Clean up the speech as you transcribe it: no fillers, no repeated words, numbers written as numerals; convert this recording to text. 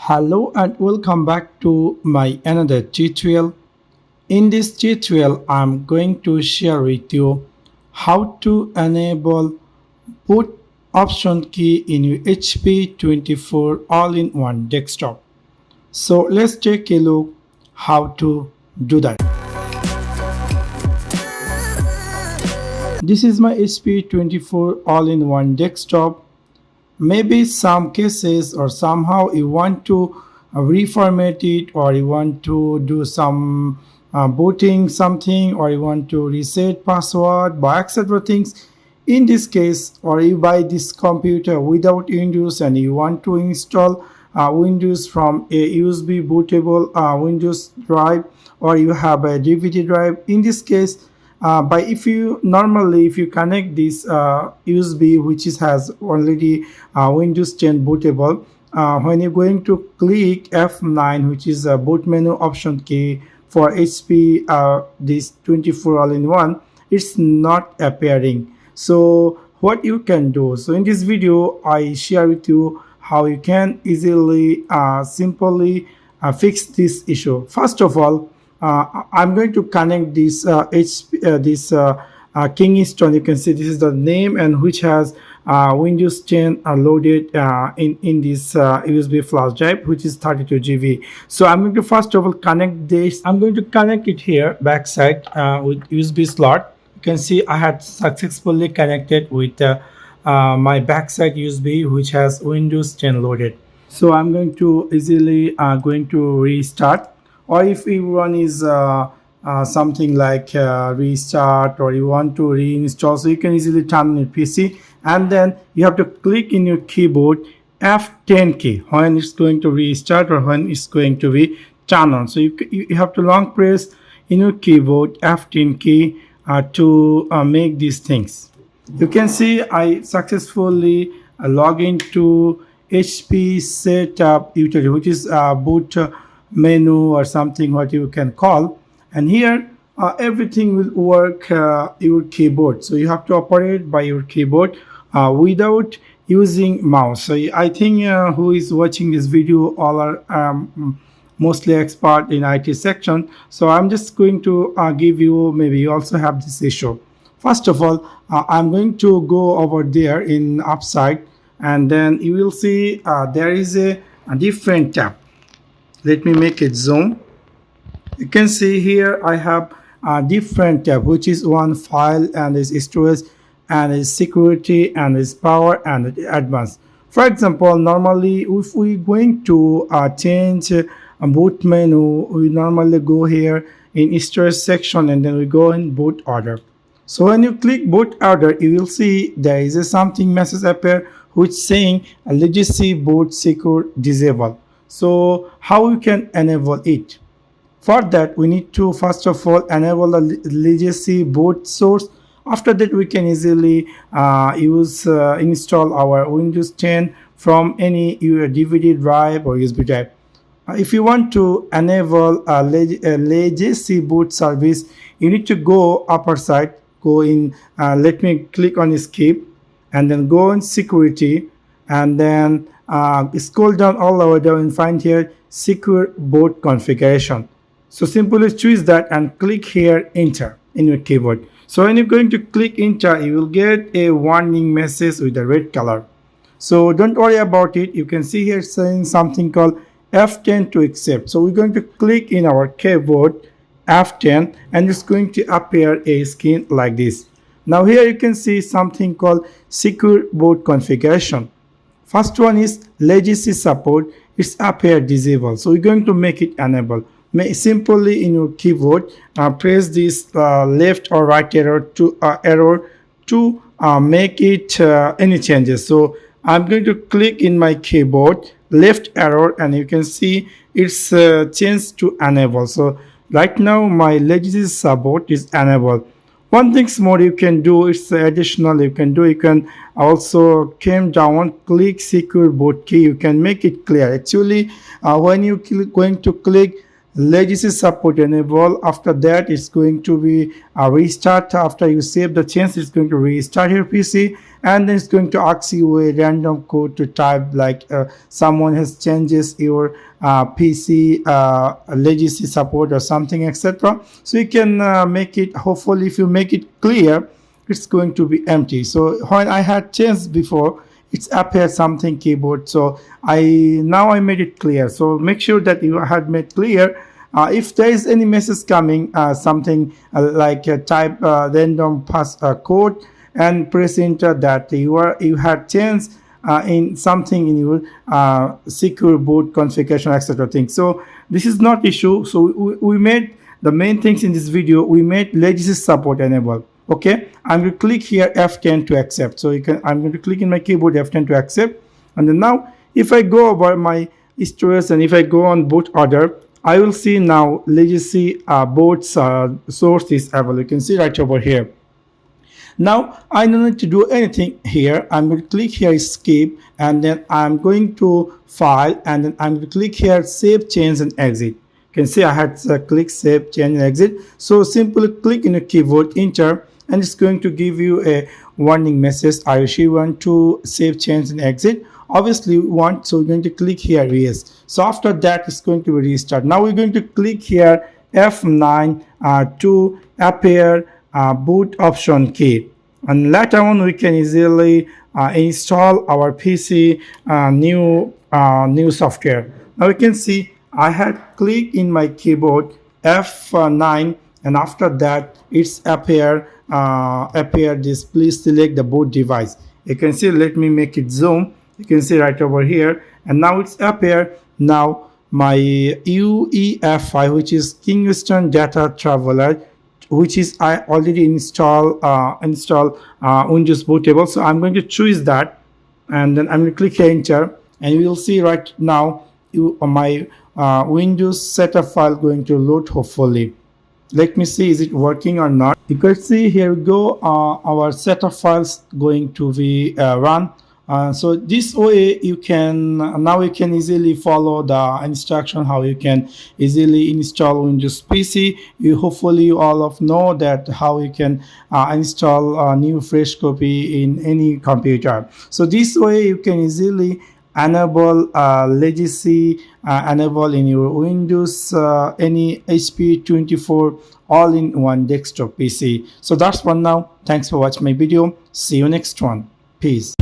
Hello and welcome back to my another tutorial. In this tutorial, I'm going to share with you how to enable boot option key in your HP 24 all-in-one desktop. So let's take a look how to do that. This is my HP 24 all-in-one desktop. Maybe some cases or somehow you want to reformat it, or you want to do some booting something, or you want to reset password by etc things. In this case, or you buy this computer without Windows and you want to install Windows from a USB bootable Windows drive, or you have a DVD drive. In this case, by if you normally if you connect this USB which has already Windows 10 bootable, when you're going to click F9, which is a boot menu option key for HP this 24 all-in-one, it's not appearing. So what you can do, so in this video I share with you how you can easily simply fix this issue. First of all, I'm going to connect this Kingston. You can see this is the name, and which has Windows 10 loaded in this USB flash drive, which is 32 GB. So I'm going to first of all connect this. I'm going to connect it here backside with USB slot. You can see I had successfully connected with my backside USB, which has Windows 10 loaded. So I'm going to easily going to restart, or if everyone is something like restart, or you want to reinstall, so you can easily turn on your PC, and then you have to click in your keyboard F10 key when it's going to restart or when it's going to be turned on. So you have to long press in your keyboard F10 key to make these things. You can see I successfully log into HP setup utility, which is boot menu or something what you can call, and here everything will work your keyboard. So you have to operate by your keyboard without using mouse. So I think who is watching this video all are mostly expert in IT section. So I'm just going to give you, maybe you also have this issue. First of all, I'm going to go over there in upside, and then you will see there is a different tab. Let me make it zoom. You can see here I have a different tab, which is one file, and is storage, and is security, and is power, and advanced. For example, normally if we going to change a boot menu, we normally go here in storage section, and then we go in boot order. So when you click boot order, you will see there is a something message appear which saying legacy boot secure disable. So how you can enable it? For that, we need to first of all enable the legacy boot source. After that, we can easily install our Windows 10 from any DVD drive or USB drive. If you want to enable a legacy boot service, you need to go upper side, go in, let me click on skip, and then go in security, and then scroll down all the way down and find here secure boot configuration. So simply choose that and click here enter in your keyboard. So when you're going to click enter, you will get a warning message with a red color. So don't worry about it. You can see here saying something called F10 to accept. So we're going to click in our keyboard F10, and it's going to appear a screen like this. Now here you can see something called secure boot configuration. First one is legacy support. It's appear disabled. So we're going to make it enable. Simply in your keyboard press this left or right arrow to make it any changes. So I'm going to click in my keyboard left arrow, and you can see it's changed to enable. So right now my legacy support is enabled. One thing more you can do, it's additional you can do, you can also come down, click secure boot key, you can make it clear. Actually when you going to click legacy support enable, after that it's going to be a restart. After you save the change, it's going to restart your PC, and then it's going to ask you a random code to type, like someone has changes your PC legacy support or something, etc. So you can make it, hopefully if you make it clear, it's going to be empty. So when I had changed before, it's appeared something keyboard. So I made it clear. So make sure that you had made clear. If there is any message coming, something like type random pass code and press enter, that you had changed in something in your secure boot configuration, etc. thing. So this is not issue. So we made the main things in this video. We made legacy support enable. Okay, I'm going to click here F10 to accept. So I'm going to click in my keyboard F10 to accept, and then now if I go over my storage and if I go on boot order, I will see now legacy boot source is available. You can see right over here. Now I don't need to do anything here. I'm going to click here escape, and then I'm going to file, and then I'm going to click here save change and exit. You can see I had click save change and exit. So simply click in your keyboard enter, and it's going to give you a warning message. Are you sure you want to save change and exit? Obviously we want, so we're going to click here yes. So after that it's going to be restart. Now we're going to click here F9 to appear boot option key, and later on we can easily install our PC new software. Now you can see I had clicked in my keyboard F9, and after that it's appear this, please select the boot device. You can see, let me make it zoom. You can see right over here, and now it's appear now my UEFI, which is Kingston Data Traveler, which is I already install Windows Bootable. So I'm going to choose that, and then I'm going to click enter, and you will see right now my Windows setup file going to load hopefully. Let me see, is it working or not? You can see here we go, our setup files going to be run. So this way you can now you can easily follow the instruction how you can easily install Windows PC. Hopefully you all of know that how you can install a new fresh copy in any computer. So this way you can easily enable legacy enable in your Windows any HP 24 all in one desktop PC. So that's one now. Thanks for watching my video. See you next one. Peace.